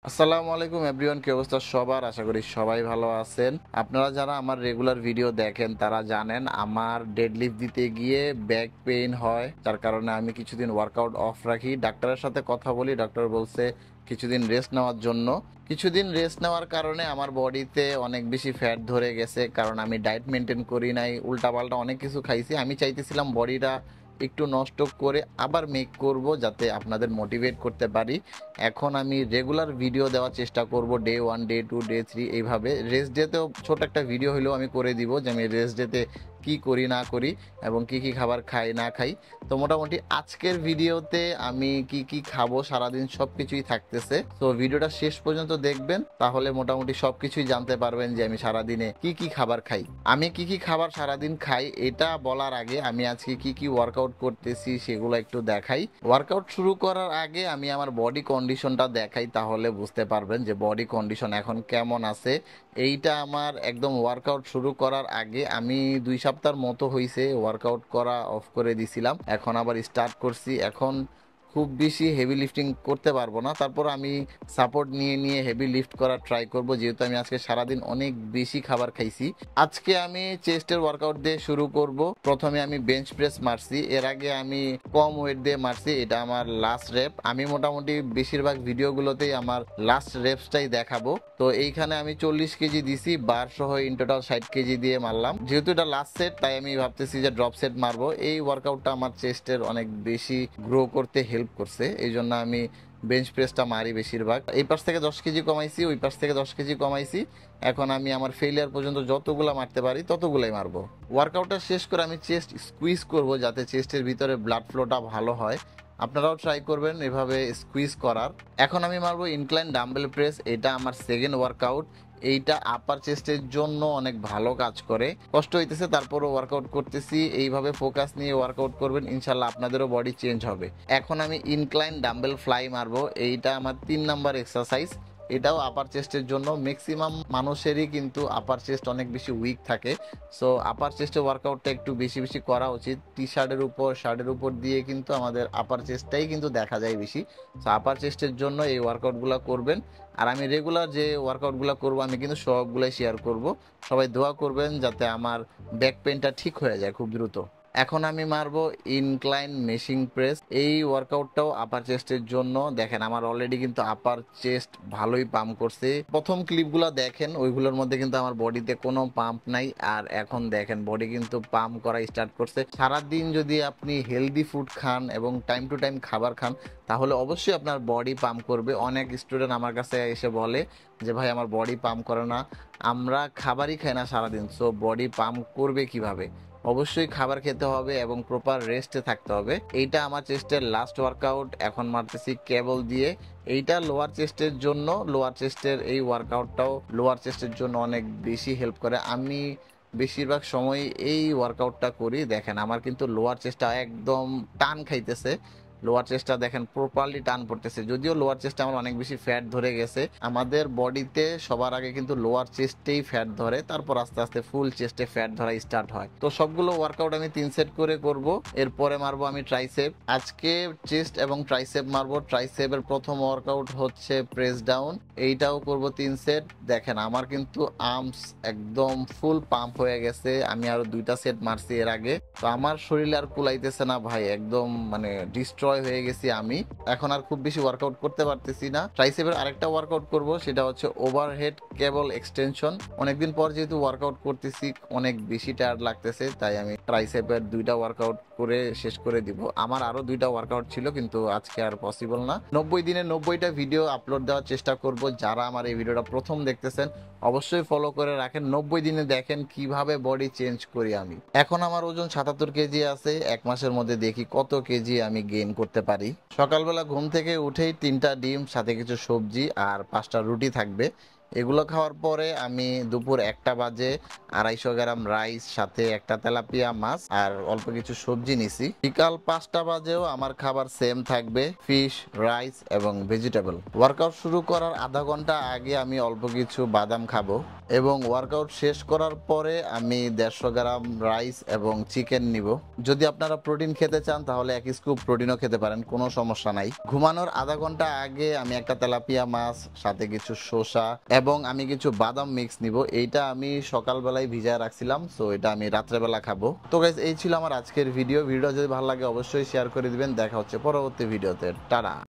আসসালামু আলাইকুম এভরিওয়ান, কি অবস্থা সবার? আশা করি সবাই ভালো আছেন। আপনারা যারা আমার রেগুলার ভিডিও দেখেন তারা জানেন আমার ডেডলিফট দিতে গিয়ে ব্যাক পেইন হয়, যার কারণে আমি কিছুদিন ওয়ার্কআউট অফ রাখি। ডাক্তারের সাথে কথা বলি, ডাক্তার বলছে কিছুদিন রেস্ট নেওয়ার জন্য। কিছুদিন রেস্ট নেওয়ার কারণে আমার বডিতে অনেক বেশি ফ্যাট ধরে গেছে, কারণ আমি ডায়েট মেনটেন করি নাই, উল্টাপাল্টা অনেক কিছু খাইছি। আমি চাইতেছিলাম বডিটা একটু নষ্ট করে আবার মেক করব, যাতে আপনাদের মোটিভেট করতে পারি। এখন আমি রেগুলার ভিডিও দেওয়ার চেষ্টা করব, ডে 1, ডে 2, ডে 3, এইভাবে। রেস্ট ডেতেও ছোট একটা ভিডিও হলেও আমি করে দিব যে আমি রেস্ট ডেতে কি করি না করি এবং কি কি খাবার খাই না খাই। তো মোটামুটি আজকের ভিডিওতে আমি কি কি খাবো সারাদিন সব কিছুই থাকতেছে। তো ভিডিওটা শেষ পর্যন্ত দেখবেন, তাহলে মোটামুটি সব কিছুই জানতে পারবেন যে আমি সারাদিনে কি কি খাবার খাই। আমি কি কি খাবার সারাদিন খাই এটা বলার আগে আমি আজকে কি কি ওয়ার্কআউট করতেছি সেগুলো একটু দেখাই। ওয়ার্কআউট শুরু করার আগে আমি আমার বডি কন্ডিশনটা দেখাই, তাহলে বুঝতে পারবেন যে বডি কন্ডিশন এখন কেমন আছে। এইটা আমার একদম ওয়ার্কআউট শুরু করার আগে, আমি 2 সপ্তাহের মতো হয়েছে ওয়ার্কআউট করা অফ করে দিছিলাম, এখন আবার স্টার্ট করছি। এখন খুব বেশি হেভি লিফটিং করতে পারবো না, তারপর আমি সাপোর্ট নিয়ে নিয়ে হেভি লিফট করার ট্রাই করব, যেহেতু আমি আজকে সারাদিন অনেক বেশি খাবার খাইছি। আজকে আমি চেস্টের ওয়ার্কআউট দিয়ে শুরু করব। প্রথমে আমি বেঞ্চ প্রেস মারছি, এর আগে আমি কম ওয়েট দিয়ে মারছি, এটা আমার লাস্ট রেপ। আমি মোটামুটি বেশিরভাগ ভিডিওগুলোতেই আমার লাস্ট রেপসটাই দেখাবো। তো এইখানে আমি 40 কেজি দিছি, বার সহ ইন টোটাল 60 কেজি দিয়ে মারলাম। যেহেতু এটা লাস্ট সেট, তাই আমি ভাবতেছি যে ড্রপ সেট মারবো। এই ওয়ার্কআউটটা আমার চেস্টের অনেক বেশি গ্রো করতে হেল্প করছে, এই জন্য আমি বেঞ্চ প্রেসটা মারি বেশিরভাগ। এই পাশ থেকে 10 কেজি কমাইছি, ওই পাশ থেকে 10 কেজি কমাইছি। এখন আমি আমার ফেলিয়ার পর্যন্ত যতগুলা মারতে পারি ততগুলাই মারবো। ওয়ার্কআউটটা শেষ করে আমি চেস্ট স্কুইজ করব, যাতে চেস্টের ভিতরে ব্লাড ফ্লোটা ভালো হয়। আপনারাও ট্রাই করবেন এভাবে স্কুইজ করার। এখন আমি মারবো ইনক্লাইন ডাম্বেল প্রেস, এটা আমার সেকেন্ড ওয়ার্কআউট। এইটা আপার চেস্টের জন্য অনেক ভালো কাজ করে। কষ্ট হইতেছে তারপরও ওয়ার্কআউট করতেছি। এইভাবে ফোকাস নিয়ে ওয়ার্কআউট করবেন, ইনশাল্লাহ আপনাদেরও বডি চেঞ্জ হবে। এখন আমি ইনক্লাইন ডাম্বেল ফ্লাই মারবো, এইটা আমার 3 নাম্বার এক্সারসাইজ। এটাও আপার চেস্টের জন্য। ম্যাক্সিমাম মানুষেরই কিন্তু আপার চেস্ট অনেক বেশি উইক থাকে, সো আপার চেস্টের ওয়ার্কআউটটা একটু বেশি বেশি করা উচিত। টি শার্টের উপর শার্টের উপর দিয়ে কিন্তু আমাদের আপার চেস্টটাই কিন্তু দেখা যায় বেশি। সো আপার চেস্টের জন্য এই ওয়ার্কআউটগুলো করবেন। আর আমি রেগুলার যে ওয়ার্কআউটগুলো করবো আমি কিন্তু সবগুলাই শেয়ার করব। সবাই দোয়া করবেন যাতে আমার ব্যাক পেনটা ঠিক হয়ে যায় খুব দ্রুত। এখন আমি মারবো ইনক্লাইন মেশিং প্রেস, এই ওয়ার্কআউটটাও আপার চেস্টের জন্য। দেখেন আমার অলরেডি কিন্তু আপার চেস্ট ভালোই পাম্প করছে। প্রথম ক্লিপগুলো দেখেন, ওইগুলোর মধ্যে কিন্তু আমার বডিতে কোনো পাম্প নাই, আর এখন দেখেন বডি কিন্তু পাম্প করা স্টার্ট করছে। সারাদিন যদি আপনি হেলদি ফুড খান এবং টাইম টু টাইম খাবার খান, তাহলে অবশ্যই আপনার বডি পাম্প করবে। অনেক স্টুডেন্ট আমার কাছে এসে বলে যে ভাই আমার বডি পাম্প করে না। আমরা খাবারই খাই না সারাদিন, সো বডি পাম্প করবে কিভাবে? অবশ্যই খাবার খেতে হবে এবং প্রপার রেস্টে থাকতে হবে। এইটা আমার চেস্টের লাস্ট ওয়ার্কআউট, এখন মারতেছি কেবল দিয়ে। এইটা লোয়ার চেস্টের জন্য। লোয়ার চেস্টের এই ওয়ার্কআউটটাও লোয়ার চেস্টের জন্য অনেক বেশি হেল্প করে। আমি বেশিরভাগ সময় এই ওয়ার্কআউটটা করি। দেখেন আমার কিন্তু লোয়ার চেস্টটা একদম টান খাইতেছে। লোয়ার চেস্টটা দেখেন প্রপারলি টান পড়তেছে, যদিও লোয়ার চেস্টে আমার অনেক বেশি ফ্যাট ধরে গেছে। আমাদের বডিতে সবার আগে কিন্তু লোয়ার চেস্টেই ফ্যাট ধরে, তারপর আস্তে আস্তে ফুল চেস্টে ফ্যাট ধরা স্টার্ট হয়। তো সবগুলো ওয়ার্কআউট আমি 3 সেট করে করব। এরপরে মারবো আমি ট্রাইসেপ। আজকে চেস্ট এবং ট্রাইসেপ মারবো। ট্রাইসেপের প্রথম ওয়ার্কআউট হচ্ছে প্রেস ডাউন, এইটাও করব 3 সেট। দেখেন আমার কিন্তু আর্মস একদম ফুল পাম্প হয়ে গেছে, আমি আরো 2টা সেট মারছি এর আগে। তো আমার শরীরে আর কুলাইতেছে না ভাই, একদম মানে ডিস্ট্রয় হয়ে গেছি আমি। এখন আর খুব বেশি ওয়ার্কআউট করতে পারতেছি না। ট্রাইসেপের আরেকটা ওয়ার্কআউট করব, সেটা হচ্ছে ওভারহেড কেবল এক্সটেনশন। অনেকদিন পর যেহেতু ওয়ার্কআউট করতেছি, অনেক বেশি টায়ার্ড লাগতেছে, তাই আমি ট্রাইসেপের 2টা ওয়ার্কআউট করে শেষ করে দিব। আমার আরো 2টা ওয়ার্কআউট ছিল, কিন্তু আজকে আর পসিবল না। 90 দিনে 90টা ভিডিও আপলোড দেওয়ার চেষ্টা করব। যারা আমার এই ভিডিওটা প্রথম দেখতেছেন অবশ্যই ফলো করে রাখেন, 90 দিনে দেখেন কিভাবে বডি চেঞ্জ করি আমি। এখন আমার ওজন 77 কেজি আছে, 1 মাসের মধ্যে দেখি কত কেজি আমি গেইন করতে পারি। সকালবেলা ঘুম থেকে উঠেই 3টা ডিম, সাথে কিছু সবজি আর 5টা রুটি থাকবে। এগুলো খাওয়ার পরে আমি দুপুর 1টা বাজে 250 গ্রাম রাইস, সাথে একটা তেলাপিয়া মাছ আর অল্প কিছু সবজি নিছি। বিকাল 5টা বাজেও আমার খাবার সেম থাকবে, ফিশ, রাইস এবং ভেজিটেবল। ওয়ার্কআউট শুরু করার আধা ঘন্টা আগে আমি অল্প কিছু বাদাম খাবো এবং ওয়ার্কআউট শেষ করার পরে আমি 150 গ্রাম রাইস এবং চিকেন নিব। যদি আপনারা প্রোটিন খেতে চান তাহলে 1 স্কুপ প্রোটিনও খেতে পারেন, কোনো সমস্যা নাই। ঘুমানোর আধা ঘন্টা আগে আমি একটা তেলাপিয়া মাছ, সাথে কিছু শসা এবং আমি কিছু বাদাম মিক্স নিব। এইটা আমি সকালবেলায় ভিজায় রাখছিলাম, সো এটা আমি রাত্রেবেলা খাবো। তো গাইস, এই ছিল আমার আজকের ভিডিও। ভিডিও যদি ভালো লাগে অবশ্যই শেয়ার করে দিবেন। দেখা হচ্ছে পরবর্তী ভিডিওতে। টাটা।